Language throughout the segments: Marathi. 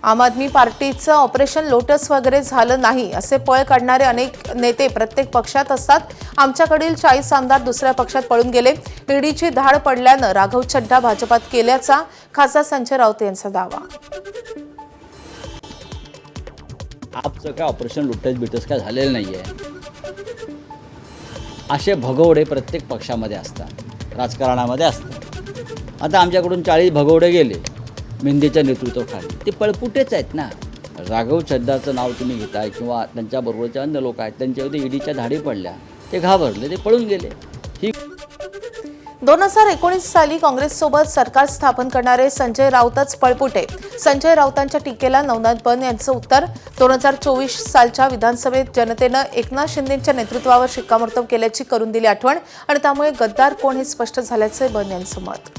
आम आदमी पार्टीचं ऑपरेशन लोटस वगैरे झालं नाही असे पळ काढणारे अनेक नेते प्रत्येक पक्षात असतात. आमच्याकडील 40 आमदार दुसऱ्या पक्षात पळून गेले. ईडीची धाड पडल्यानं राघव चड्ढा भाजपात केल्याचा खासदार संजय राऊत यांचा दावा. आपचं काय ऑपरेशन लुटस बिटस काय झालेलं नाही आहे. असे भगवडे प्रत्येक पक्षामध्ये असतात, राजकारणामध्ये असतात. आता आमच्याकडून 40 भगवडे गेले मेंदीच्या नेतृत्वाखाली, ते पळपुटेच आहेत ना. राघव चड्ढाचं नाव तुम्ही घेताय किंवा त्यांच्याबरोबरचे अन्य लोक आहेत, त्यांच्यावरती ईडीच्या धाडी पडल्या, ते घाबरले, ते पळून गेले. ही 2019 साली काँग्रेससोबत सरकार स्थापन करणारे संजय राऊतच पळपुटे. संजय राऊतांच्या टीकेला नवनाथ बन यांचं उत्तर. 2024 सालच्या विधानसभेत जनतेनं एकनाथ शिंदेंच्या नेतृत्वावर शिक्कामोर्तब केल्याची करून दिली आठवण आणि त्यामुळे गद्दार कोण हे स्पष्ट झाल्याचे बन यांचं मत.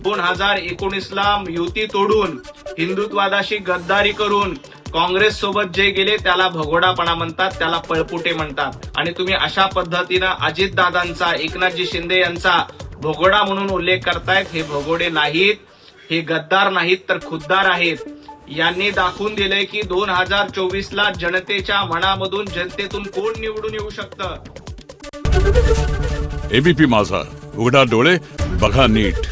2019ला युती तोडून हिंदुत्वादाशी गद्दारी करून काँग्रेस सोबत जे गेले त्याला भगोडापणा म्हणतात, त्याला पळपुटे म्हणतात. आणि तुम्ही अशा पद्धतीनं अजितदादांचा, एकनाथजी शिंदे यांचा भगोडा म्हणून उल्लेख करतायत. हे भगोडे नाहीत, हे गद्दार नाहीत, तर खुद्दार आहेत. यांनी दाखवून दिलंय की 2024ला जनतेच्या मनामधून, जनतेतून कोण निवडून येऊ शकतं. एबीपी माझा, उघडा डोळे बघा नीट.